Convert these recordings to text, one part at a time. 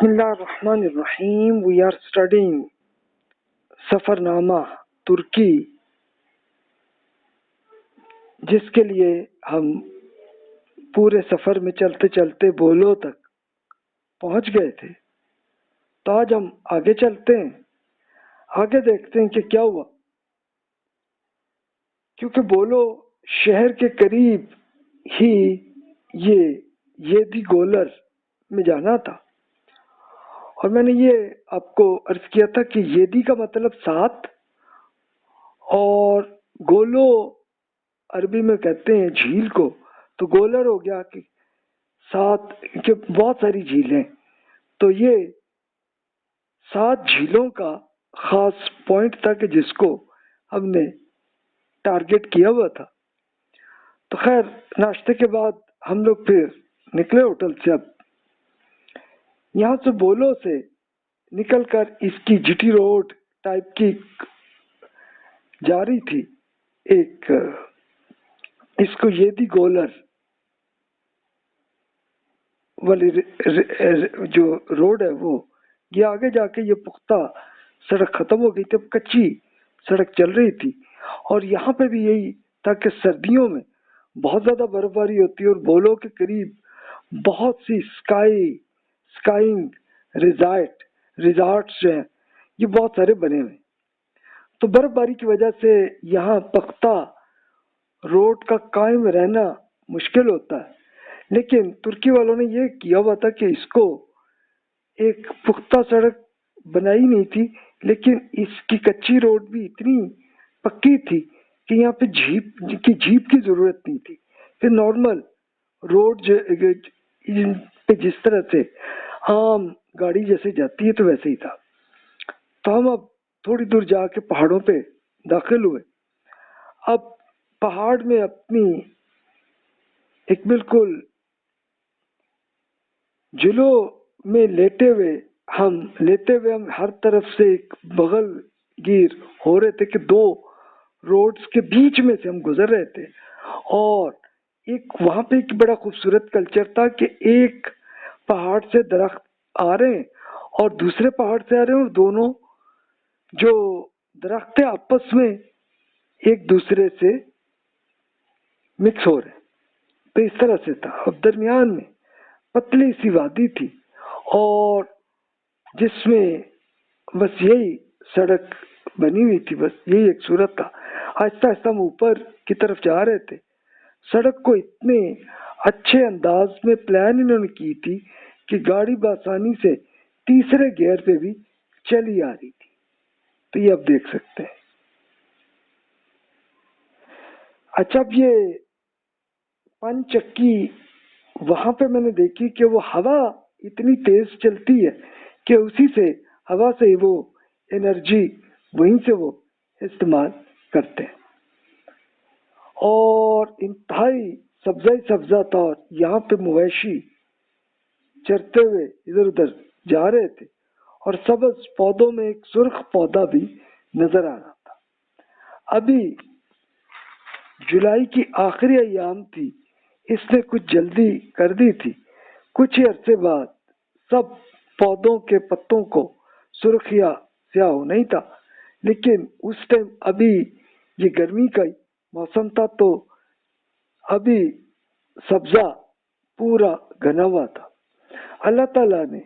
Bismillah ar-Rahman ar-Rahim. We are studying Safarnama तुर्की, जिसके लिए हम पूरे सफर में चलते चलते बोलो तक पहुंच गए थे। तो आज हम आगे चलते हैं, आगे देखते हैं कि क्या हुआ। क्योंकि बोलो शहर के करीब ही ये भी गोलर में जाना था, और मैंने ये आपको अर्ज किया था कि येदी का मतलब सात, और गोलो अरबी में कहते हैं झील को, तो गोलर हो गया कि सात के बहुत सारी झीलें। तो ये 7 झीलों का खास पॉइंट था कि जिसको हमने टारगेट किया हुआ था। तो खैर, नाश्ते के बाद हम लोग फिर निकले होटल से। अब यहाँ से बोलो से निकलकर इसकी जीटी रोड टाइप की जा रही थी एक, इसको येदी गोलर वाली जो रोड है वो, ये आगे जाके ये पुख्ता सड़क खत्म हो गई थी, अब कच्ची सड़क चल रही थी। और यहाँ पे भी यही था कि सर्दियों में बहुत ज्यादा बर्फबारी होती है, और बोलो के करीब बहुत सी स्काइंग रिजॉर्ट्स जो हैं ये बहुत सारे बने हुए। तो बर्फबारी की वजह से यहाँ पुख्ता रोड का कायम रहना मुश्किल होता है, लेकिन तुर्की वालों ने ये किया हुआ था कि इसको एक पुख्ता सड़क बनाई नहीं थी, लेकिन इसकी कच्ची रोड भी इतनी पक्की थी कि यहाँ पे जीप की जरूरत नहीं थी। फिर नॉर्मल रोड पे जिस तरह से आम गाड़ी जैसे जाती है तो वैसे ही था। तो हम अब थोड़ी दूर जाके पहाड़ों पे दाखिल हुए। अब पहाड़ में अपनी एक बिल्कुल जुलो में लेते हुए हम हर तरफ से एक बगल गिर हो रहे थे कि 2 रोड्स के बीच में से हम गुजर रहे थे। और एक वहां पे एक बड़ा खूबसूरत कल्चर था कि एक पहाड़ से दरख्त आ रहे हैं और दूसरे पहाड़ से आ रहे हैं, और दोनों जो दरख्त आपस में एक दूसरे से मिक्स हो रहे हैं। तो इस तरह से था। अब दरमियान में पतली सी वादी थी, और जिसमें बस यही सड़क बनी हुई थी, बस यही एक सूरत था। आहिस्ता आहिस्ता हम ऊपर की तरफ जा रहे थे। सड़क को इतने अच्छे अंदाज में प्लान इन्होंने की थी कि गाड़ी बआसानी से तीसरे गियर पे भी चली आ रही थी। तो ये आप देख सकते हैं। अच्छा, अब ये 5 चक्की वहां पे मैंने देखी कि वो हवा इतनी तेज चलती है कि उसी से हवा से ही वो एनर्जी वहीं से वो इस्तेमाल करते हैं। और इंतहाई सब्जा था, और यहाँ पे मवेशी चरते हुए इधर उधर जा रहे थे, और सब्ज पौधों में एक सुर्ख पौधा भी नजर आ रहा था। अभी जुलाई की आखिरी अयाम थी, इसने कुछ जल्दी कर दी थी। कुछ ही अरसे बाद सब पौधों के पत्तों को सुर्ख या स्याह होना ही था, लेकिन उस टाइम अभी ये गर्मी का मौसम था, तो अभी सब्जा पूरा घना हुआ था। अल्लाह ताला ने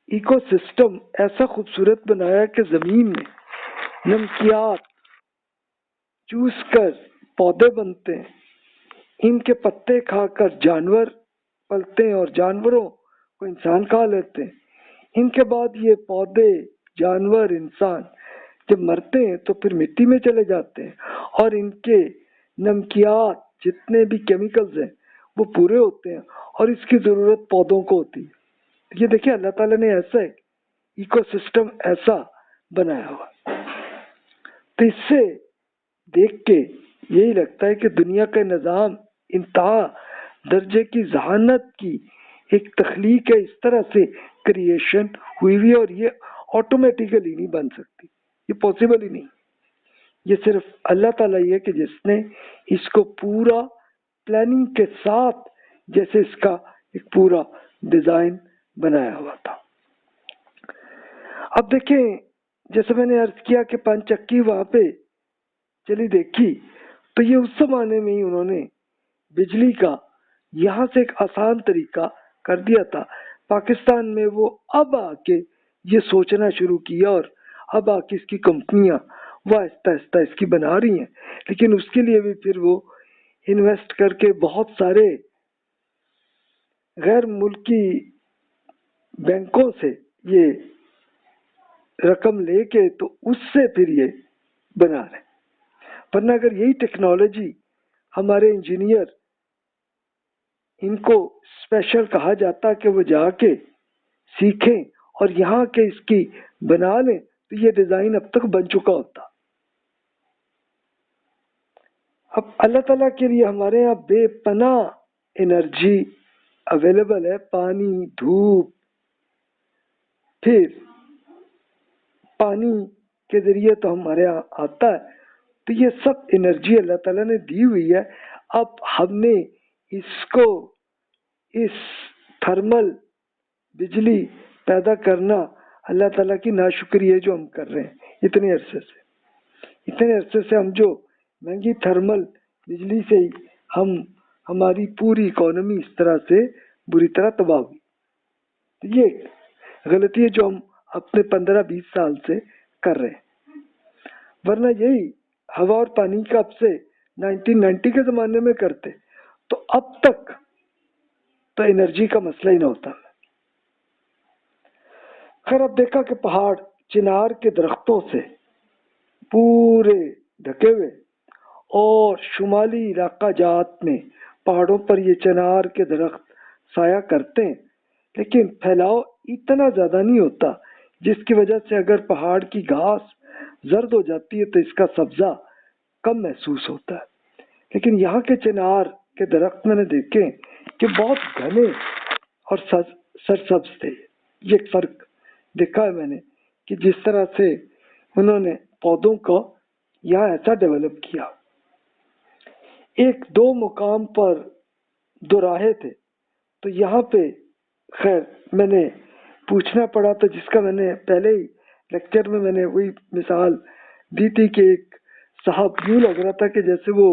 इकोसिस्टम ऐसा खूबसूरत बनाया कि जमीन में नमकियात चूस कर पौधे बनते हैं, इनके पत्ते खाकर जानवर पलते हैं, और जानवरों को इंसान खा लेते हैं। इनके बाद ये पौधे, जानवर, इंसान जब मरते हैं तो फिर मिट्टी में चले जाते हैं, और इनके नमकियात जितने भी केमिकल्स हैं वो पूरे होते हैं, और इसकी जरूरत पौधों को होती है। ये देखिए, अल्लाह ताला ने ऐसा इकोसिस्टम ऐसा बनाया हुआ। तो इससे देख के यही लगता है कि दुनिया का निज़ाम इंतहा दर्जे की जहानत की एक तख्लीक है। इस तरह से क्रिएशन हुई हुई है, और ये ऑटोमेटिकली नहीं बन सकती, ये पॉसिबल ही नहीं। ये सिर्फ अल्लाह ताला ही है कि जिसने इसको पूरा प्लानिंग के साथ जैसे इसका एक पूरा डिजाइन بنایا ہوا تھا۔ اب دیکھیں، جیسے میں نے عرض کیا کہ پان چکی وہاں پہ چلی دیکھی، تو یہ اس زمانے میں ہی انہوں نے بجلی کا یہاں سے ایک آسان طریقہ کر دیا تھا۔ پاکستان میں وہ اب آ کے یہ سوچنا شروع کیا، اور اب آ کے اس کی کمپنیاں وہ آہستہ آہستہ اس کی بنا رہی ہیں، لیکن اس کے لیے بھی پھر وہ انویسٹ کر کے بہت سارے غیر ملکی بینکوں سے یہ رقم لے کے تو اس سے پھر یہ بنا رہے۔ ورنہ اگر یہی ٹیکنالوجی ہمارے انجینئر ان کو اسپیشل کہا جاتا کہ وہ جا کے سیکھیں اور یہاں کے اس کی بنا لیں، تو یہ ڈیزائن اب تک بن چکا ہوتا۔ اب اللہ تعالیٰ کے لیے ہمارے یہاں بے پناہ انرجی اویلیبل ہے، پانی، دھوپ، پھر پانی کے ذریعے تو ہمارے یہاں آتا ہے، تو یہ سب انرجی اللہ تعالیٰ نے دی ہوئی ہے۔ اب ہم نے اس کو، اس تھرمل بجلی پیدا کرنا اللہ تعالیٰ کی ناشکری ہے جو ہم کر رہے ہیں اتنے عرصے سے ہم جو مہنگی تھرمل بجلی سے ہی ہماری پوری اکانومی اس طرح سے بری طرح تباہ ہوئی۔ یہ غلطی ہے جو ہم اپنے 15-20 سال سے کر رہے ہیں، ورنہ یہی ہوا اور پانی کا اب سے 1990 کے زمانے میں کرتے تو اب تک تو انرجی کا مسئلہ ہی نہ ہوتا۔ خیر، اب دیکھا کہ پہاڑ چنار کے درختوں سے پورے ڈھکے ہوئے، اور شمالی علاقہ جات میں پہاڑوں پر یہ چنار کے درخت سایہ کرتے ہیں، لیکن پھیلاؤ اتنا زیادہ نہیں ہوتا، جس کی وجہ سے اگر پہاڑ کی گھاس زرد ہو جاتی ہے تو اس کا سبزہ کم محسوس ہوتا ہے۔ لیکن یہاں کے چنار کے درخت میں نے دیکھے کہ بہت گھنے اور سرسبز تھے۔ یہ ایک فرق دیکھا ہے میں نے کہ جس طرح سے انہوں نے پودوں کو یہاں ایسا ڈیولپ کیا۔ ایک دو مقام پر دو راہیں تھے، تو یہاں پہ خیر میں نے پوچھنا پڑا، تو جس کا میں نے پہلے ہی لیکچر میں نے وہی مثال دی تھی کہ ایک صاحب یوں لگ رہا تھا کہ جیسے وہ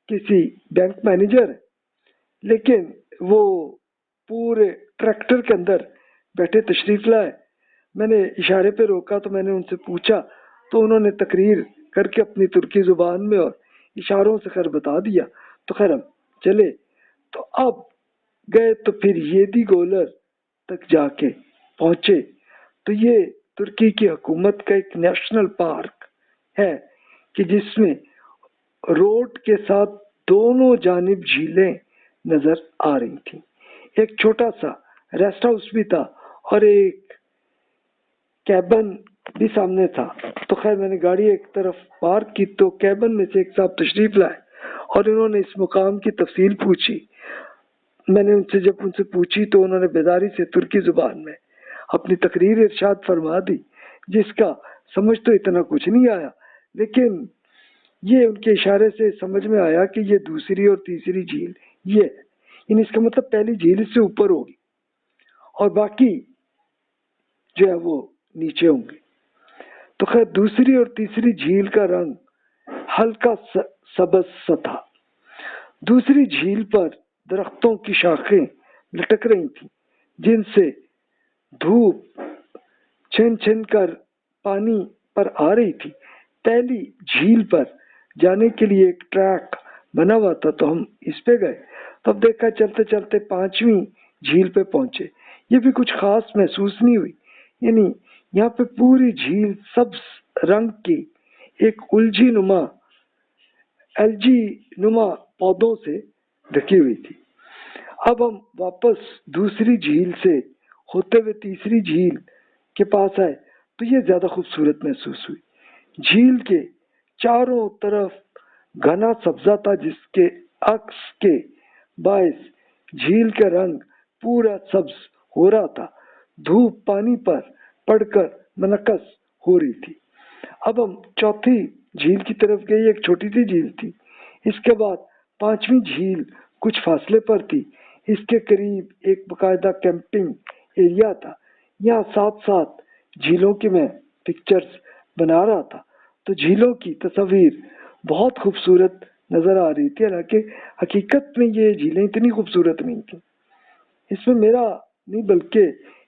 کسی بینک مینیجر ہے، لیکن وہ پورے ٹریکٹر کے اندر بیٹھے تشریف لائے۔ میں نے اشارے پہ روکا تو میں نے ان سے پوچھا، تو انہوں نے تقریر کر کے اپنی ترکی زبان میں اور اشاروں سے خیر بتا دیا۔ تو خیر ہم چلے، تو اب گئے تو پھر ییدی گولر تک جا کے پہنچے، تو یہ ترکی کی حکومت کا ایک نیشنل پارک ہے کہ جس میں روڈ کے ساتھ دونوں جانب جھیلیں نظر آ رہی تھیں۔ ایک چھوٹا سا ریسٹ ہاؤس بھی تھا اور ایک کیبن بھی سامنے تھا۔ تو خیر میں نے گاڑی ایک طرف پارک کی، تو کیبن میں سے ایک صاحب تشریف لائے اور انہوں نے اس مقام کی تفصیل پوچھی۔ میں نے جب ان سے پوچھی تو انہوں نے بیداری سے ترکی زبان میں اپنی تقریر ارشاد فرما دی، جس کا سمجھ تو اتنا کچھ نہیں آیا، لیکن یہ ان کے اشارے سے سمجھ میں آیا کہ یہ دوسری اور تیسری جھیل یہ ہے، یعنی اس کا مطلب پہلی جھیل سے اوپر ہوگی اور باقی جو ہے وہ نیچے ہوں گے۔ تو خیر دوسری اور تیسری جھیل کا رنگ ہلکا سبز سا تھا۔ دوسری جھیل پر درختوں کی شاخیں لٹک رہی تھیں، جن سے دھوپ چھن چھن کر پانی پر آ رہی تھی۔ پہلی جھیل پر جانے کے لیے ایک ٹریک بنا ہوا تھا، تو ہم اس پہ گئے۔ تب دیکھا چلتے چلتے 5ویں جھیل پہ پہنچے۔ یہ بھی کچھ خاص محسوس نہیں ہوئی، یعنی یہاں پہ پوری جھیل سبز رنگ کی ایک الجی نما پودوں سے ڈھکی ہوئی تھی۔ اب ہم واپس دوسری جھیل سے ہوتے ہوئے تیسری جھیل کے پاس آئے تو یہ زیادہ خوبصورت محسوس ہوئی۔ جھیل کے چاروں طرف گھنا سبزہ تھا، جس کے عکس کے باعث جھیل کا رنگ پورا سبز ہو رہا تھا۔ دھوپ پانی پر پڑ کر منعکس ہو رہی تھی۔ اب ہم چوتھی جھیل کی طرف گئے، ایک چھوٹی سی جھیل تھی۔ اس کے بعد 5ویں جھیل کچھ فاصلے پر تھی۔ اس کے قریب ایک باقاعدہ کیمپنگ एरिया था, यहाँ साथ साथ झीलों की मैं पिक्चर्स बना रहा था, तो झीलों की तस्वीर बहुत खूबसूरत नजर आ रही थी। हालांकि हकीकत में ये झीलें इतनी खूबसूरत नहीं थी। इसमें मेरा नहीं बल्कि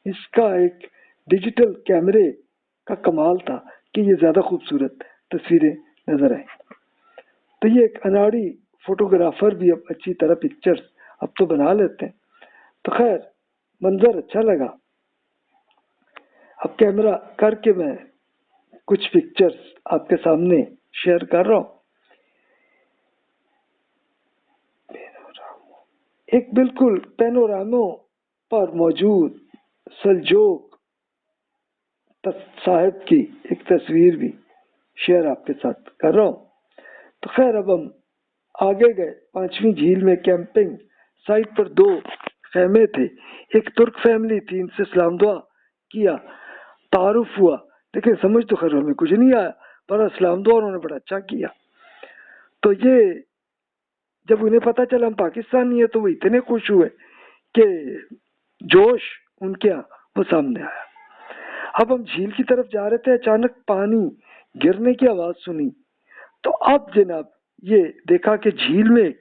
इसका एक डिजिटल कैमरे का कमाल था कि ये ज्यादा खूबसूरत तस्वीरें नजर आई। तो ये एक अनाड़ी फोटोग्राफर भी अब अच्छी तरह पिक्चर्स अब तो बना लेते हैं। तो खैर मंजर अच्छा लगा। अब कैमरा करके मैं कुछ पिक्चर्स आपके सामने शेयर कर रहा हूँ। एक बिल्कुल पैनोरामा पर मौजूद सलजोक साहब की एक तस्वीर भी शेयर आपके साथ कर रहा हूँ। तो खैर अब हम आगे गए। 5वीं झील में कैंपिंग साइट पर 2 खेमे थे। एक तुर्क फैमिली थी, इनसे सलाम दुआ किया, तारुफ हुआ, लेकिन समझ तो खैर हमें कुछ नहीं आया, पर सलाम दुआ उन्होंने बड़ा अच्छा किया। तो ये जब उन्हें पता चला हम पाकिस्तानी है तो वो इतने खुश हुए कि जोश उनके यहाँ वो सामने आया। अब हम झील की तरफ जा रहे थे, अचानक पानी गिरने की आवाज सुनी। तो अब जनाब ये देखा कि झील में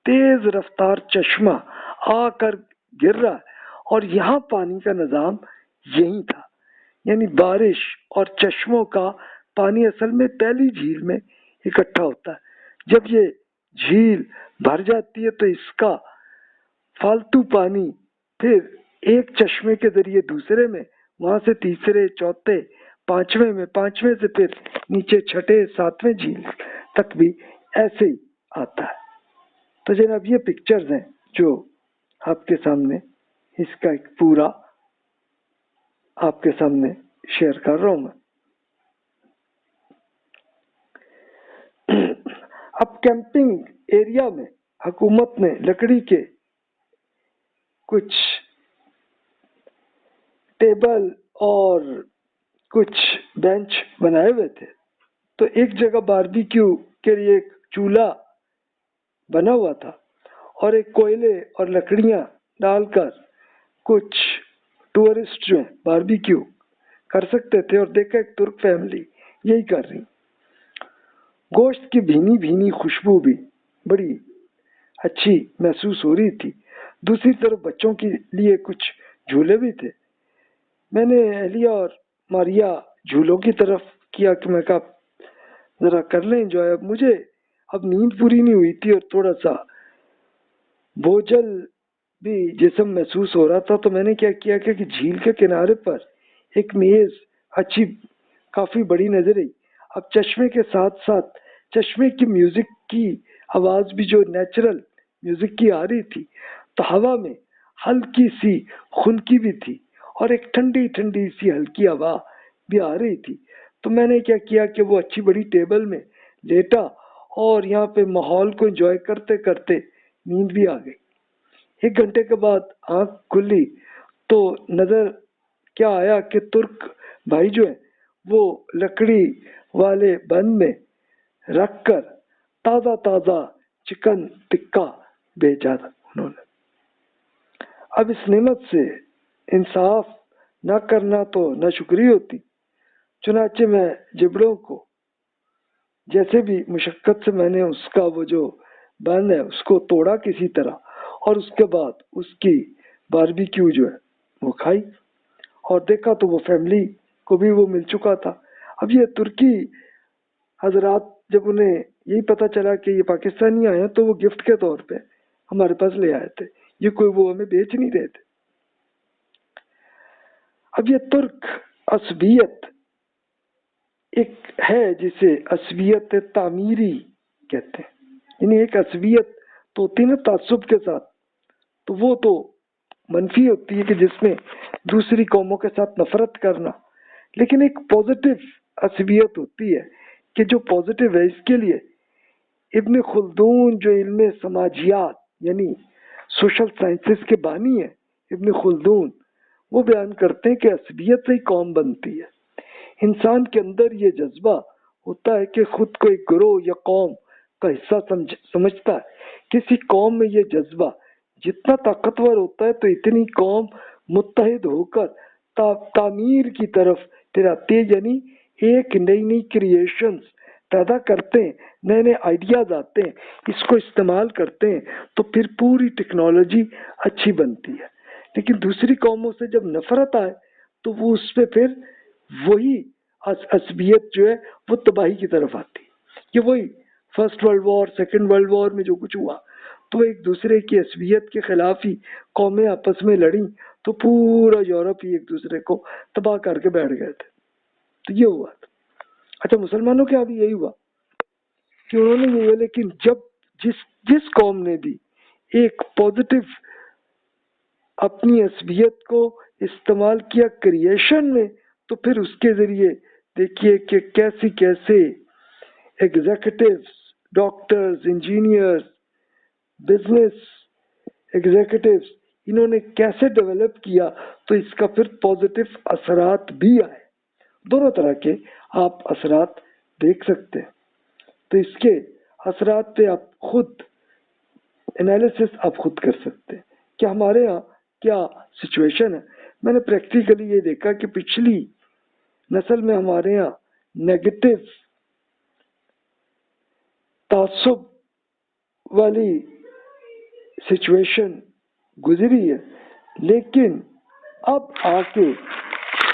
तेज रफ्तार चश्मा आकर गिर रहा है, और यहाँ पानी का निजाम यही था, यानी बारिश और चश्मों का पानी असल में पहली झील में इकट्ठा होता है। जब ये झील भर जाती है तो इसका फालतू पानी फिर एक चश्मे के जरिए दूसरे में, वहां से तीसरे, चौथे, पांचवें में, पांचवें से फिर नीचे छठे, सातवें झील तक भी ऐसे ही आता है। तो जनाब ये पिक्चर्स हैं जो आपके सामने, इसका एक पूरा आपके सामने शेयर कर रहा हूं मैं। अब कैंपिंग एरिया में हुकूमत ने लकड़ी के कुछ टेबल और कुछ बेंच बनाए हुए थे। तो एक जगह बारबेक्यू के लिए एक चूल्हा बना हुआ था, और एक कोयले और लकड़ियां डालकर कुछ टूरिस्ट जो है बारबेक्यू कर सकते थे। और देखा एक तुर्क फैमिली यही कर रही। गोश्त की भीनी भीनी खुशबू भी बड़ी अच्छी महसूस हो रही थी। दूसरी तरफ बच्चों के लिए कुछ झूले भी थे। मैंने एलिया और मारिया झूलों की तरफ किया कि मैं कहा जरा कर लें एंजॉय। अब मुझे अब नींद पूरी नहीं हुई थी और थोड़ा सा बोझल भी जिस्म महसूस हो रहा था। तो मैंने क्या किया कि झील के किनारे पर एक मेज अच्छी काफी बड़ी नजर आई। अब चश्मे के साथ साथ चश्मे की म्यूजिक की आवाज भी जो नेचुरल म्यूजिक की आ रही थी, तो हवा में हल्की सी खुनकी भी थी और एक ठंडी ठंडी सी हल्की हवा भी आ रही थी। तो मैंने क्या किया कि वो अच्छी बड़ी टेबल में लेटा और यहाँ पे माहौल को एंजॉय करते करते नींद भी आ गई। 1 घंटे के बाद आंख खुली तो नजर क्या आया कि तुर्क भाई जो है वो लकड़ी वाले बंद में रखकर ताजा ताजा चिकन टिक्का भेजा था उन्होंने। अब इस नेमत से इंसाफ न करना तो न शुक्री होती। चुनाचे मैं जिबड़ों को जैसे भी मुशक्कत से मैंने उसका वो जो बंद है उसको तोड़ा किसी तरह, और उसके बाद उसकी बारबेक्यू जो है वो खाई, और देखा तो वो फैमिली को भी वो मिल चुका था। अब ये तुर्की हजरात जब उन्हें यही पता चला कि ये पाकिस्तानी आए हैं तो वो गिफ्ट के तौर पे हमारे पास ले आए थे। ये कोई वो हमें बेच नहीं रहे थे। अब ये तुर्क असबियत एक है जिसे असबियत तामीरी कहते हैं, यानी एक असबियत तो होती है ना तासुब के साथ, तो वो तो मनफी होती है कि जिसमें दूसरी कौमों के साथ नफरत करना। लेकिन एक पॉजिटिव असबियत होती है कि जो पॉजिटिव है। इसके लिए इब्न खुल्दून जो इल्म समाजियात यानी सोशल साइंसेस के बानी है इब्न खुल्दून, वो बयान करते हैं कि असबियत से ही कौम बनती है। इंसान के अंदर ये जज्बा होता है कि खुद को एक ग्रोह या कौम का हिस्सा समझता है। किसी कौम में ये जज्बा जितना ताकतवर होता है तो इतनी कौम मुत्तहिद होकर तामीर की तरफ टिराते हैं, यानी एक नई नई क्रिएशंस पैदा करते हैं, नए नए आइडियाज आते हैं, इसको इस्तेमाल करते हैं, तो फिर पूरी टेक्नोलॉजी अच्छी बनती है। लेकिन दूसरी कौमों से जब नफरत आए तो वो उस पर फिर वही असबियत जो है वो तबाही की तरफ आती है। ये वही first world war, second world war में जो कुछ हुआ, तो एक दूसरे की असबियत के खिलाफ ही कौमें आपस में लड़ी, तो पूरा यूरोप ही एक दूसरे को तबाह करके बैठ गए थे। तो ये हुआ था। अच्छा, मुसलमानों के यहाँ भी यही हुआ कि उन्होंने ये, लेकिन जब जिस जिस कौम ने भी एक पॉजिटिव अपनी असबियत को इस्तेमाल किया क्रिएशन में, तो फिर उसके जरिए देखिए कि कैसे कैसे executives, doctors, engineers, business executives, इन्होंने कैसे डेवलप किया, तो इसका फिर पॉजिटिव असरात भी आए। दोनों तरह के आप असरात देख सकते हैं। तो इसके असरात पे आप खुद एनालिसिस आप खुद कर सकते हैं कि हमारे यहाँ क्या सिचुएशन है। मैंने प्रैक्टिकली ये देखा कि पिछली नस्ल में हमारे यहाँ नेगेटिव तासुब वाली सिचुएशन गुजरी है, लेकिन अब आके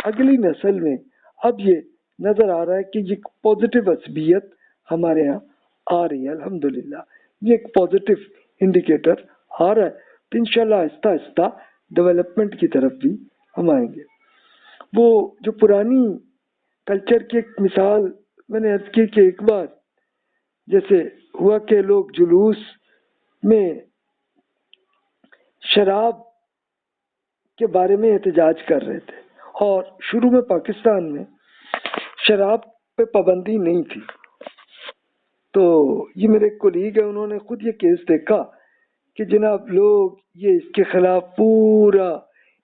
अगली नस्ल में अब ये नजर आ रहा है कि ये पॉजिटिव असबियत हमारे यहाँ आ रही है। अल्हम्दुलिल्लाह, ये एक पॉजिटिव इंडिकेटर आ रहा है। तो इंशाल्लाह आहिस्ता आहिस्ता डेवलपमेंट की तरफ भी हम आएंगे। वो जो पुरानी कल्चर की एक मिसाल मैंने अर्ज की कि एक बार जैसे हुआ कि लोग जुलूस में शराब के बारे में एहतजाज कर रहे थे, और शुरू में पाकिस्तान में शराब पे पाबंदी नहीं थी। तो ये मेरे कोलीग है, उन्होंने खुद ये केस देखा कि जनाब लोग ये इसके खिलाफ पूरा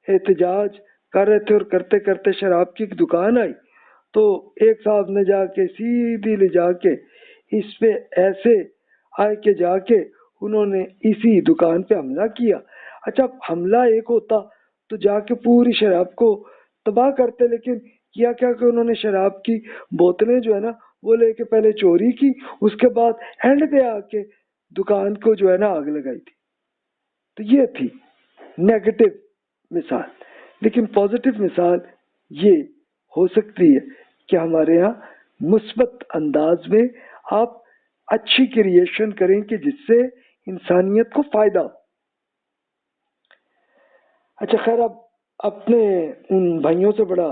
एहतजाज कर रहे थे, और करते करते शराब की एक दुकान आई, तो एक साहब ने जाके सीधी ले जाके इस पे ऐसे आए के जाके उन्होंने इसी दुकान पे हमला किया। अच्छा, हमला एक होता तो जाके पूरी शराब को तबाह करते, लेकिन किया क्या कि उन्होंने शराब की बोतलें जो है ना वो लेके पहले चोरी की, उसके बाद एंड पे आके दुकान को जो है ना आग लगाई थी। तो ये थी नेगेटिव मिसाल। लेकिन पॉजिटिव मिसाल ये हो सकती है कि हमारे यहाँ मुस्बत अंदाज में आप अच्छी क्रिएशन करें कि जिससे इंसानियत को फायदा हो। अच्छा खैर, अब अपने उन भाइयों से बड़ा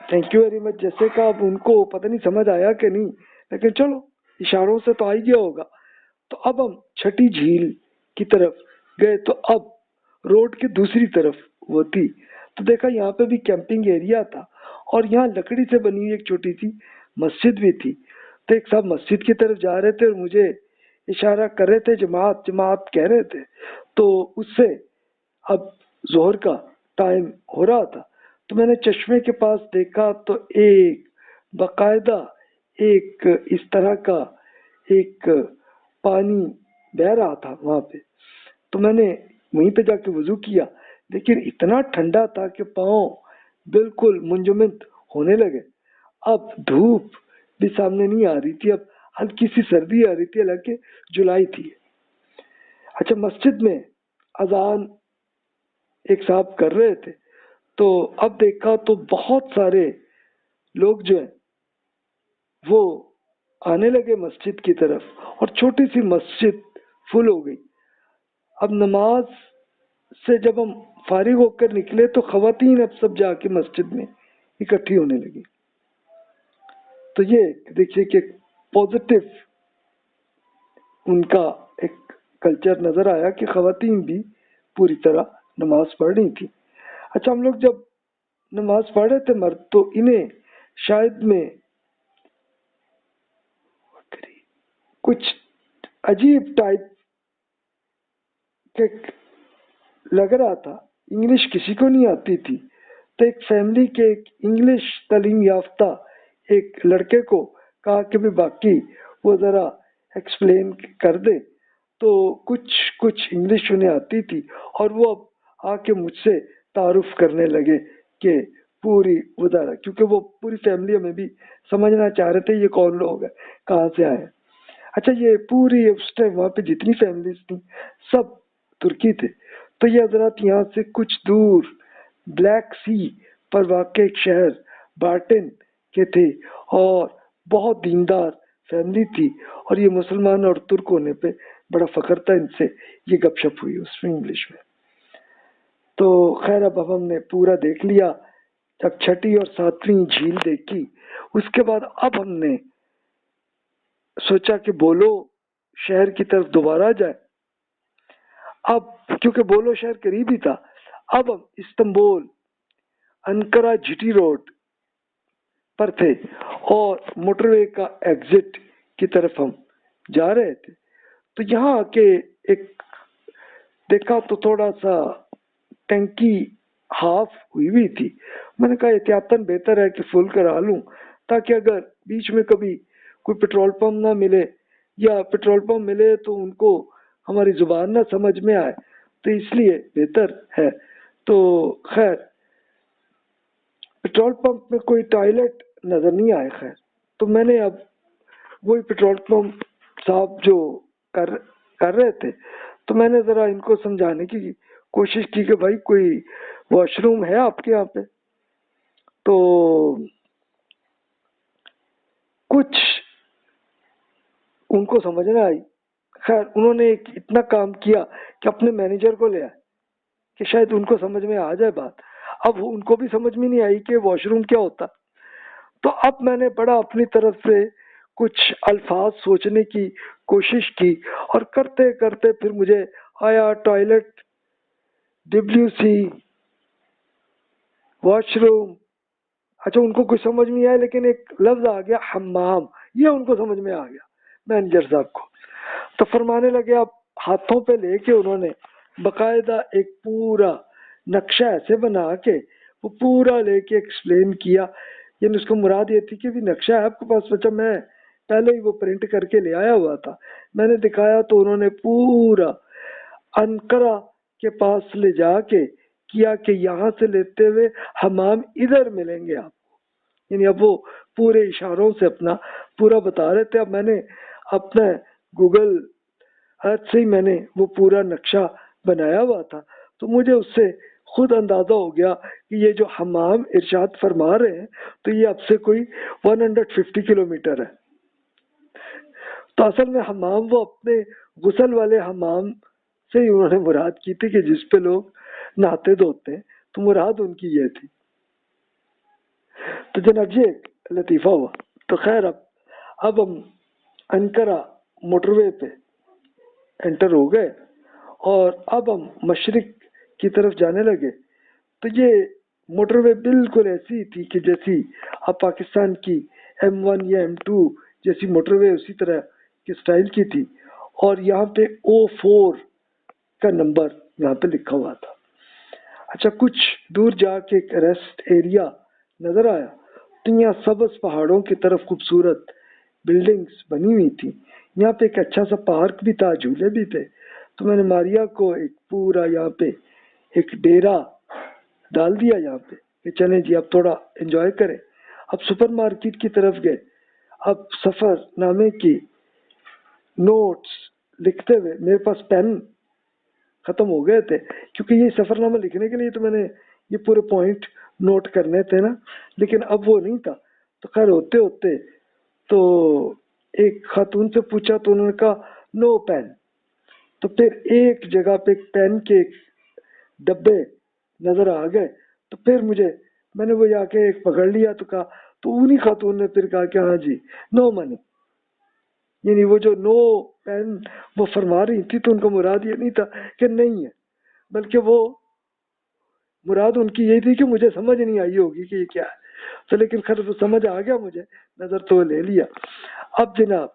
थैंक यू वेरी मच जैसे का, अब उनको पता नहीं समझ आया कि नहीं, लेकिन चलो इशारों से तो आ ही गया होगा। तो अब हम छठी झील की तरफ गए, तो अब रोड के दूसरी तरफ वो थी, तो देखा यहाँ पे भी कैंपिंग एरिया था, और यहाँ लकड़ी से बनी हुई एक छोटी सी मस्जिद भी थी। तो एक साहब मस्जिद की तरफ जा रहे थे और मुझे इशारा कर रहे थे, जमात जमात कह रहे थे। तो उससे अब जोहर का टाइम हो रहा था, तो मैंने चश्मे के पास देखा तो एक बाकायदा एक इस तरह का एक पानी बह रहा था वहां पे। तो मैंने वहीं पे जाके वजू किया, लेकिन इतना ठंडा था कि पाँव बिल्कुल मुंजमद होने लगे। अब धूप भी सामने नहीं आ रही थी, अब हल्की सी सर्दी आ रही थी, हालांकि जुलाई थी। अच्छा, मस्जिद में अजान एक साहब कर रहे थे, तो अब देखा तो बहुत सारे लोग जो है वो आने लगे मस्जिद की तरफ, और छोटी सी मस्जिद फुल हो गई। अब नमाज से जब हम फारिग होकर निकले तो खवातीन अब सब जाके मस्जिद में इकट्ठी होने लगी। तो ये देखिए कि पॉजिटिव उनका एक कल्चर नजर आया कि खवातीन भी पूरी तरह नमाज पढ़ रही थी। अच्छा, हम लोग जब नमाज पढ़ रहे थे मर्द, तो इन्हें शायद में कुछ अजीब टाइप के लग रहा था, इंग्लिश किसी को नहीं आती थी। तो एक फैमिली के एक इंग्लिश तालीम याफ्ता एक लड़के को कहा कि भी बाकी वो ज़रा एक्सप्लेन कर दे, तो कुछ कुछ इंग्लिश उन्हें आती थी, और वो अब आके मुझसे तारुफ करने लगे कि पूरी उधर, क्योंकि वो पूरी फैमिली में भी समझना चाह रहे थे ये कौन लोग हैं, कहाँ से आए। अच्छा, ये पूरी उस टाइम वहाँ पे जितनी फैमिलीज थी सब तुर्की थे। तो ये हजरात यहाँ से कुछ दूर ब्लैक सी पर वाक़ एक शहर बार्टिन के थे और बहुत दीनदार फैमिली थी, और ये मुसलमान और तुर्क होने पे बड़ा फख्र था इनसे। ये गपशप हुई उसमें इंग्लिश में। तो खैर अब हमने पूरा देख लिया। जब छठी और सातवीं झील देखी उसके बाद अब हमने सोचा कि बोलो शहर की तरफ दोबारा जाए। अब क्योंकि बोलो शहर करीब ही था, अब हम इस्तांबुल अंकारा जीटी रोड पर थे और मोटरवे का एग्जिट की तरफ हम जा रहे थे। तो यहाँ आके एक देखा तो थोड़ा सा टंकी हाफ हुई हुई थी। मैंने कहा एहतियातन बेहतर है कि फुल करा लूं, ताकि अगर बीच में कभी कोई पेट्रोल पंप ना मिले या पेट्रोल पंप मिले तो उनको हमारी जुबान ना समझ में आए, तो इसलिए बेहतर है। तो खैर पेट्रोल पंप में कोई टॉयलेट नजर नहीं आए। खैर तो मैंने अब वही पेट्रोल पंप साहब जो कर कर रहे थे, तो मैंने जरा इनको समझाने की कोशिश की कि भाई कोई वॉशरूम है आपके यहाँ पे। तो कुछ उनको समझ में आई। खैर उन्होंने एक इतना काम किया कि अपने मैनेजर को ले आए कि शायद उनको समझ में आ जाए बात। अब उनको भी समझ में नहीं आई कि वॉशरूम क्या होता। तो अब मैंने बड़ा अपनी तरफ से कुछ अल्फाज सोचने की कोशिश की, और करते करते फिर मुझे आया टॉयलेट, डब्ल्यूसी, वॉशरूम। अच्छा उनको कुछ समझ नहीं आया, लेकिन एक लफ्ज आ गया हम्माम, ये उनको समझ में आ गया मैनेजर साहब को। तो फरमाने लगे, अब हाथों पे लेके उन्होंने बकायदा एक पूरा नक्शा ऐसे बना के वो पूरा लेके एक्सप्लेन किया। यानी उसको मुराद ये थी कि भी नक्शा है आपके पास? बच्चा मैं पहले ही वो प्रिंट करके ले आया हुआ था। मैंने दिखाया तो उन्होंने पूरा अंकारा के पास ले जाके किया कि यहाँ से लेते हुए हमाम इधर मिलेंगे आपको। यानी अब वो पूरे इशारों से अपना पूरा बता रहे थे। अब मैंने अपना गूगल अर्थ से ही मैंने वो पूरा नक्शा बनाया हुआ था, तो मुझे उससे खुद अंदाजा हो गया कि ये जो हमाम इरशाद फरमा रहे हैं तो ये अब से कोई 150 किलोमीटर है। तो असल में हमाम वो अपने गुसल वाले हमाम से ही उन्होंने मुराद की थी कि जिस पे लोग नहाते धोते हैं, तो मुराद उनकी ये थी। तो जनाब जी एक लतीफ़ा हुआ। तो खैर अब हम अंकारा मोटरवे पे एंटर हो गए और अब हम मशरिक की तरफ जाने लगे। तो ये मोटरवे बिल्कुल ऐसी थी कि जैसी अब पाकिस्तान की M1 या M2 जैसी मोटरवे उसी तरह की स्टाइल की थी, और यहाँ पे O4 का नंबर यहाँ पे लिखा हुआ था। अच्छा कुछ दूर जाके एक रेस्ट एरिया नजर आया, तो यहाँ सबज पहाड़ों की तरफ खूबसूरत बिल्डिंग्स बनी हुई थी। यहाँ पे एक अच्छा सा पार्क भी था, झूले भी थे। तो मैंने मारिया को एक पूरा यहाँ पे एक डेरा डाल दिया यहाँ पे कि चलें जी अब थोड़ा एंजॉय करें। अब सुपरमार्केट की तरफ गए। अब सफर नामे की नोट्स लिखते हुए मेरे पास पेन खत्म हो गए थे, क्योंकि ये सफरनामा लिखने के लिए तो मैंने ये पूरे पॉइंट नोट करने थे ना, लेकिन अब वो नहीं था। तो खैर होते होते तो एक खातून से पूछा तो उन्होंने कहा नो पेन। तो फिर एक जगह पे पेन के डब्बे नजर आ गए, तो फिर मैंने वो जाके एक पकड़ लिया। तो कहा, तो उन्हीं खातून ने फिर कहा कि हाँ जी नो मनी। यानी वो जो नो पेन वो फरमा रही थी, तो उनका मुराद ये नहीं था कि नहीं है, बल्कि वो मुराद उनकी यही थी कि मुझे समझ नहीं आई होगी कि ये क्या है। तो लेकिन खैर वो समझ आ गया मुझे, नजर तो ले लिया। अब जनाब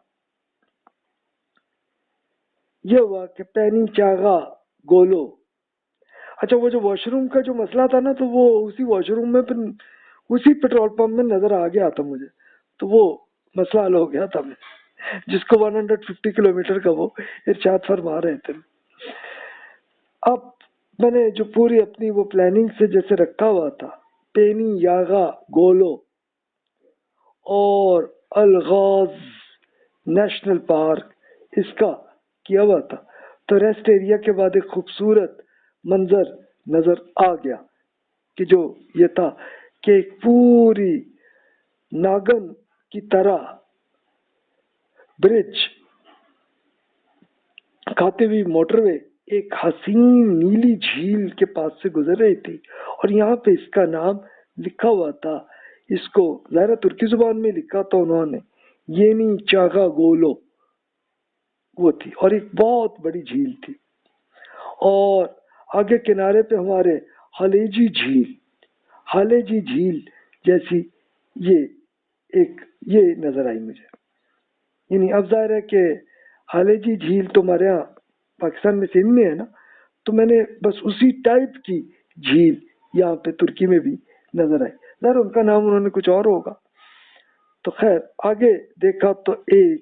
ये हुआ कि पैनी चागा गोलो। अच्छा वो जो वॉशरूम का जो मसला था ना, तो वो उसी वॉशरूम में फिर उसी पेट्रोल पंप में नजर आ गया था मुझे। तो वो मसला हल हो गया था, मैं जिसको 150 किलोमीटर का वो इरशाद फरमा रहे थे। अब میں نے جو پوری اپنی وہ پلاننگ سے جیسے رکھا ہوا تھا، پینی یاغا گولو اور الغاز نیشنل پارک، اس کا کیا ہوا تھا، تو ریسٹ ایریا کے بعد ایک خوبصورت منظر نظر آ گیا کہ جو یہ تھا کہ ایک پوری ناگن کی طرح برج کھاتے ہوئی موٹر وے ایک حسین نیلی جھیل کے پاس سے گزر رہی تھی، اور یہاں پہ اس کا نام لکھا ہوا تھا، اس کو ظاہر ترکی زبان میں لکھا تھا انہوں نے، یینی چاگا گولو وہ تھی، اور ایک بہت بڑی جھیل تھی، اور آگے کنارے پہ ہمارے ہالیجی جھیل، ہالیجی جھیل جیسی یہ نظر آئی مجھے، یعنی اب ظاہر ہے کہ ہالیجی جھیل تو ہمارے یہاں پاکستان میں سندھ میں ہے نا، تو میں نے بس اسی ٹائپ کی جھیل یہاں پہ ترکی میں بھی نظر آئی، ظاہر ان کا نام انہوں نے کچھ اور ہوگا۔ تو خیر آگے دیکھا تو ایک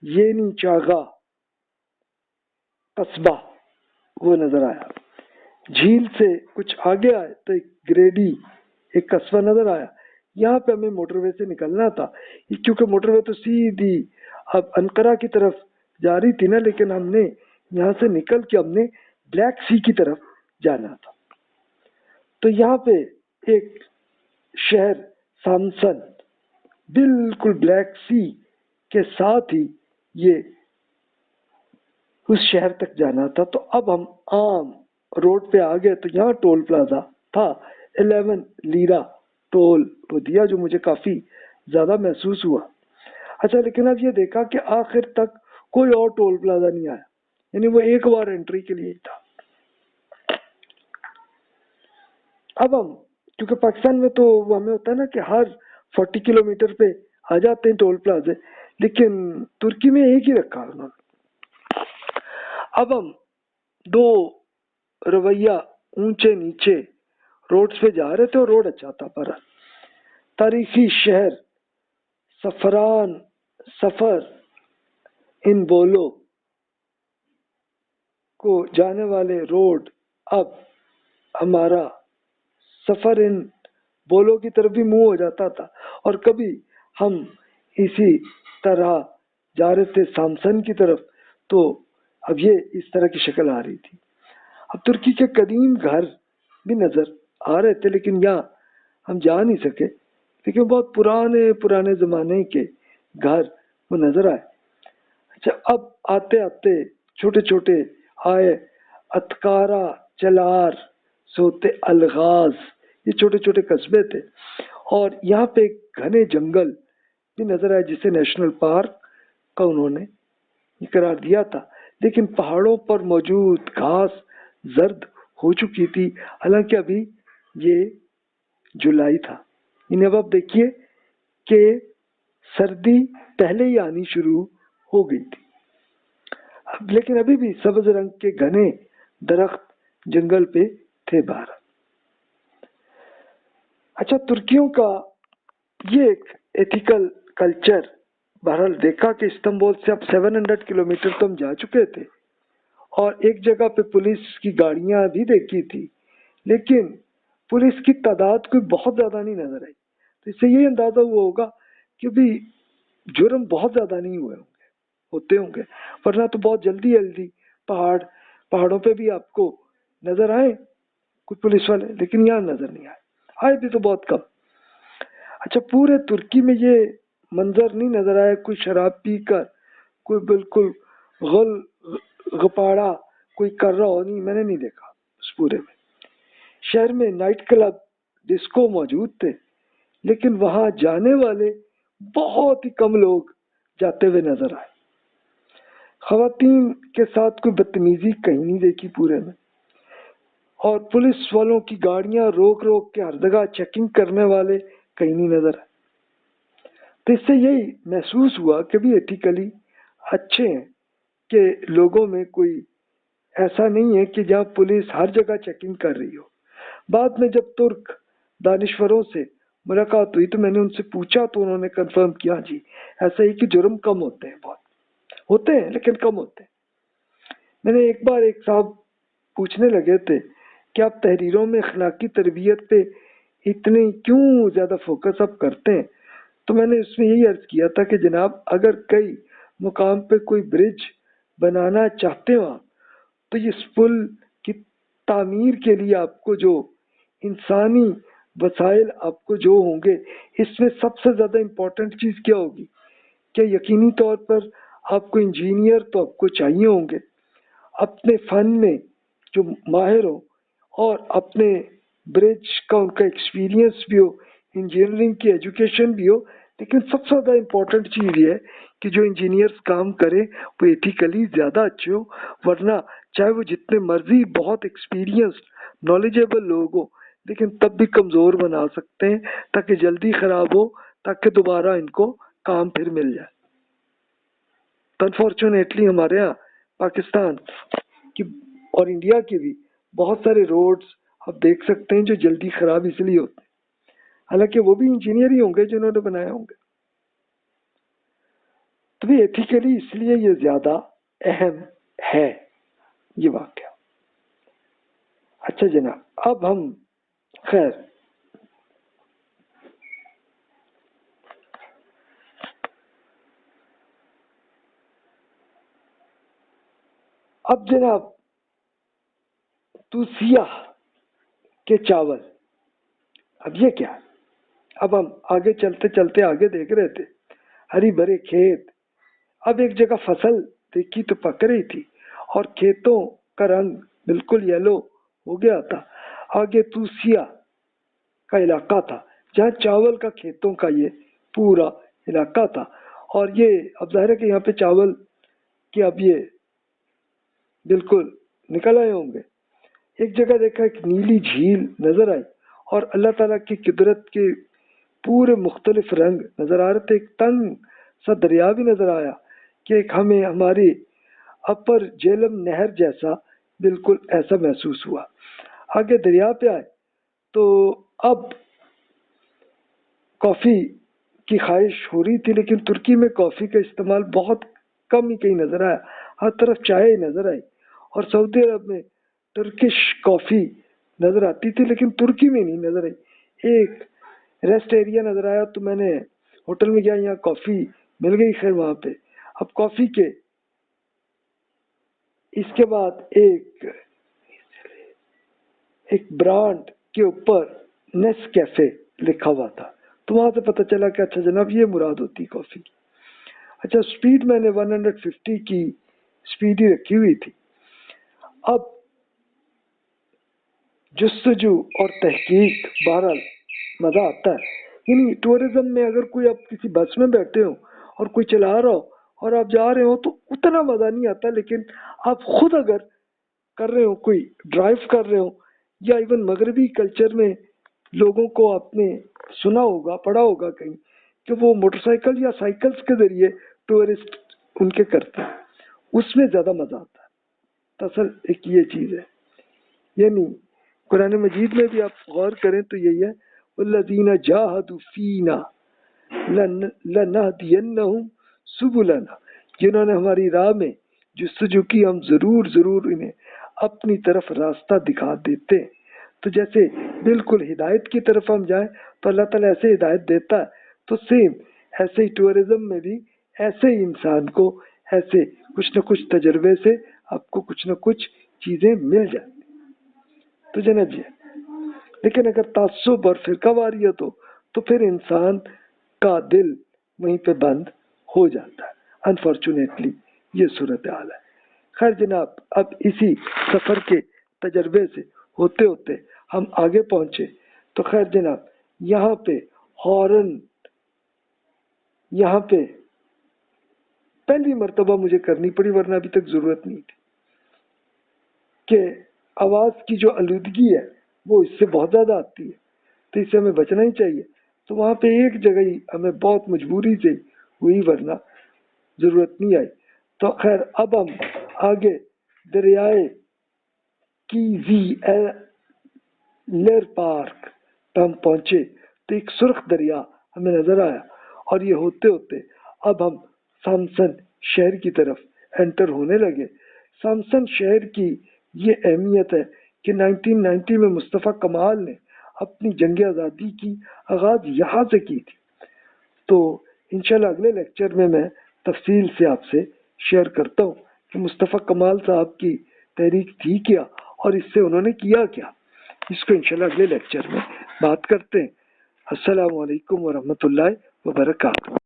یینی چاگا قصبہ وہ نظر آیا، جھیل سے کچھ آگے آئے تو ایک گریڈی ایک قصبہ نظر آیا، یہاں پہ ہمیں موٹر وے سے نکلنا تھا، کیونکہ موٹر وے تو سیدھی اب انقرہ کی طرف جا رہی تھی نا، لیکن ہم نے یہاں سے نکل کے ہم نے بلیک سی کی طرف جانا تھا، تو یہاں پہ ایک شہر سامسن بالکل بلیک سی کے ساتھ ہی یہ اس شہر تک جانا تھا، تو اب ہم عام روڈ پہ آ گئے، تو یہاں ٹول پلازا تھا، 11 لیرا ٹول وہ دیا، جو مجھے کافی زیادہ محسوس ہوا۔ اچھا لیکن اب یہ دیکھا کہ آخر تک کوئی اور ٹول پلازا نہیں آیا، یعنی وہ ایک بار انٹری کے لیے ہی تھا۔ اب ہم کیونکہ پاکستان میں تو ہمیں ہوتا ہے نا کہ ہر 40 کلومیٹر پہ آ جاتے ہیں ٹول پلازے، لیکن ترکی میں ایک ہی رکھا انہوں نے۔ اب ہم دو رویہ اونچے نیچے روڈز پہ جا رہے تھے، اور روڈ اچھا تھا، پر تاریخی شہر سفران سفر ان بولو کو جانے والے روڈ، اب ہمارا سفر ان بولو کی طرف بھی منہ ہو جاتا تھا، اور کبھی ہم اسی طرح جا رہے تھے سامسن کی طرف، تو اب یہ اس طرح کی شکل آ رہی تھی۔ اب ترکی کے قدیم گھر بھی نظر آ رہے تھے، لیکن یہاں ہم جا نہیں سکے، لیکن بہت پرانے زمانے کے گھر وہ نظر آئے۔ اچھا اب آتے آتے چھوٹے چھوٹے آئے اتکارا، چلار، سوتے الغاز، یہ چھوٹے چھوٹے قصبے تھے، اور یہاں پہ ایک گھنے جنگل بھی نظر آئے جسے نیشنل پارک کا انہوں نے قرار دیا تھا، لیکن پہاڑوں پر موجود گھاس زرد ہو چکی تھی، حالانکہ ابھی یہ جولائی تھا، یعنی اب آپ دیکھیے کہ سردی پہلے ہی آنی شروع ہو گئی تھی، لیکن ابھی بھی سبز رنگ کے گھنے درخت جنگل پہ تھے باہر۔ اچھا ترکیوں کا یہ ایک ایتھیکل کلچر، بہرحال دیکھا کہ استنبول سے اب 700 کلومیٹر تو ہم جا چکے تھے، اور ایک جگہ پہ پولیس کی گاڑیاں بھی دیکھی تھی، لیکن پولیس کی تعداد کوئی بہت زیادہ نہیں نظر آئی، تو اس سے یہ اندازہ ہوا ہوگا کہ بھی جرم بہت زیادہ نہیں ہوتے ہوں گے، ورنہ تو بہت جلدی پہاڑوں پہ بھی آپ کو نظر آئے کچھ پولیس والے، لیکن یہاں نظر نہیں آئے بھی تو بہت کم۔ اچھا پورے ترکی میں یہ منظر نہیں نظر آیا، کوئی شراب پی کر کوئی بالکل غپاڑا کوئی کر رہا ہو، نہیں، میں نے نہیں دیکھا اس پورے میں۔ شہر میں نائٹ کلب ڈسکو موجود تھے، لیکن وہاں جانے والے بہت ہی کم لوگ جاتے ہوئے نظر آئے۔ خواتین کے ساتھ کوئی بدتمیزی کہیں نہیں دیکھی پورے میں، اور پولیس والوں کی گاڑیاں روک کے ہر جگہ چیکنگ کرنے والے کہیں نہیں نظر آئے، تو اس سے یہی محسوس ہوا کہ بھی ایتھیکلی اچھے ہیں، کہ لوگوں میں کوئی ایسا نہیں ہے کہ جہاں پولیس ہر جگہ چیکنگ کر رہی ہو۔ بعد میں جب ترک دانشوروں سے ملاقات ہوئی تو میں نے ان سے پوچھا، تو انہوں نے کنفرم کیا جی ایسا ہی کہ جرم کم ہوتے ہیں، بہت ہوتے ہیں لیکن کم ہوتے ہیں۔ میں نے ایک بار ایک صاحب پوچھنے لگے تھے کہ آپ تحریروں میں اخلاقی تربیت پہ اتنے کیوں زیادہ فوکس آپ کرتے ہیں، تو میں نے اس میں یہی عرض کیا تھا کہ جناب اگر کئی مقام پہ کوئی برج بنانا چاہتے ہو آپ، تو اس پل کی تعمیر کے لیے آپ کو جو انسانی وسائل آپ کو جو ہوں گے، اس میں سب سے زیادہ امپورٹنٹ چیز کیا ہوگی کہ یقینی طور پر آپ کو انجینئر تو آپ کو چاہیے ہوں گے، اپنے فن میں جو ماہر ہو اور اپنے برج کا ان کا ایکسپیرینس بھی ہو، انجینئرنگ کی ایجوکیشن بھی ہو، لیکن سب سے زیادہ امپورٹنٹ چیز یہ ہے کہ جو انجینئرز کام کریں وہ ایتھیکلی زیادہ اچھے ہو، ورنہ چاہے وہ جتنے مرضی بہت ایکسپیرینسڈ نالجیبل لوگ ہو لیکن تب بھی کمزور بنا سکتے ہیں تاکہ جلدی خراب ہو، تاکہ دوبارہ ان کو کام پھر مل جائے۔ تو انفارچونیٹلی ہمارے یہاں پاکستان کی اور انڈیا کے بھی بہت سارے روڈز آپ دیکھ سکتے ہیں جو جلدی خراب اس لیے ہوتے ہیں، حالانکہ وہ بھی انجینئر ہی ہوں گے جنہوں نے بنائے ہوں گے۔ تو بھی ایتھیکلی اس لیے یہ زیادہ اہم ہے یہ واقعہ۔ اچھا جناب، اب ہم خیر اب جناب توسیہ کے چاول، اب یہ کیا؟ اب ہم آگے چلتے چلتے آگے دیکھ رہے تھے ہری بھرے کھیت، اب ایک جگہ فصل دیکھی تو پک رہی تھی اور کھیتوں کا رنگ بالکل یلو ہو گیا تھا، آگے توسیہ کا علاقہ تھا جہاں چاول کا کھیتوں کا یہ پورا علاقہ تھا، اور یہ اب ظاہر ہے کہ یہاں پہ چاول کہ اب یہ بالکل نکل آئے ہوں گے۔ ایک جگہ دیکھا ایک نیلی جھیل نظر آئی اور اللہ تعالیٰ کی قدرت کے پورے مختلف رنگ نظر آ رہے تھے، ایک تنگ سا دریا بھی نظر آیا کہ ایک ہمیں ہماری اپر جیلم نہر جیسا بالکل ایسا محسوس ہوا۔ آگے دریا پہ آئے تو اب کافی کی خواہش ہو رہی تھی، لیکن ترکی میں کافی کا استعمال بہت کم ہی کہیں نظر آیا، ہر طرف چائے نظر آئی، اور سعودی عرب میں ٹرکش کافی نظر آتی تھی لیکن ترکی میں نہیں نظر آئی۔ ایک ریسٹ ایریا نظر آیا تو میں نے ہوٹل میں گیا، یہاں کافی مل گئی، خیر وہاں پہ اب کافی کے اس کے بعد ایک برانڈ کے اوپر نیس کیفے لکھا ہوا تھا، تو وہاں سے پتہ چلا کہ اچھا جناب یہ مراد ہوتی کافی کی۔ اچھا سپیڈ میں نے 150 کی سپیڈ ہی رکھی ہوئی تھی۔ اب جستجو اور تحقیق بہرحال مزہ آتا ہے، یعنی ٹورزم میں اگر کوئی آپ کسی بس میں بیٹھے ہو اور کوئی چلا رہا ہو اور آپ جا رہے ہو تو اتنا مزہ نہیں آتا، لیکن آپ خود اگر کر رہے ہو، کوئی ڈرائیو کر رہے ہو، یا ایون مغربی کلچر میں لوگوں کو آپ نے سنا ہوگا پڑھا ہوگا کہیں کہ وہ موٹر سائیکل یا سائیکلز کے ذریعے ٹورسٹ ان کے کرتے ہیں، اس میں زیادہ مزہ آتا ہے۔ اصل ایک یہ چیز ہے، یعنی قرآن مجید میں بھی آپ غور کریں تو یہی ہے والذین جاہدوا فینا لنہدینہم سبلنا، جنہوں نے ہماری راہ میں جستجو کی ہم ضرور ضرور انہیں اپنی طرف راستہ دکھا دیتے ہیں۔ تو جیسے بالکل ہدایت کی طرف ہم جائیں تو اللہ تعالیٰ ایسے ہدایت دیتا ہے، تو سیم ایسے ہی ٹورزم میں بھی ایسے ہی انسان کو ایسے کچھ نہ کچھ تجربے سے آپ کو کچھ نہ کچھ چیزیں مل جائیں۔ تو جناب جی، لیکن اگر تعصب اور فرقہ واریت ہو تو پھر انسان کا دل وہیں پہ بند ہو جاتا ہے۔ انفارچونیٹلی یہ صورتحال ہے۔ خیر جناب، اب اسی سفر کے تجربے سے ہوتے ہوتے ہم آگے پہنچے تو خیر جناب یہاں پہ ہارن، یہاں پہ پہلی مرتبہ مجھے کرنی پڑی ورنہ ابھی تک ضرورت نہیں تھی، کہ آواز کی جو آلودگی ہے وہ اس سے بہت زیادہ آتی ہے، تو اس سے ہمیں بچنا ہی چاہیے۔ تو وہاں پہ ایک جگہ ہی ہمیں بہت مجبوری سے ہوئی ورنہ ضرورت نہیں آئی۔ تو خیر اب ہم آگے دریائے کی وی ایلر پارک پہ ہم پہنچے تو ایک سرخ دریا ہمیں نظر آیا، اور یہ ہوتے ہوتے اب ہم سامسن شہر کی طرف انٹر ہونے لگے۔ سامسن شہر کی یہ اہمیت ہے کہ 1990 میں مصطفیٰ کمال نے اپنی جنگ آزادی کی آغاز یہاں سے کی تھی۔ تو انشاءاللہ اگلے لیکچر میں تفصیل سے آپ سے شیئر کرتا ہوں کہ مصطفیٰ کمال صاحب کی تحریک تھی کیا اور اس سے انہوں نے کیا کیا۔ اس کو انشاءاللہ اگلے لیکچر میں بات کرتے ہیں۔ السلام علیکم ورحمۃ اللہ وبرکاتہ۔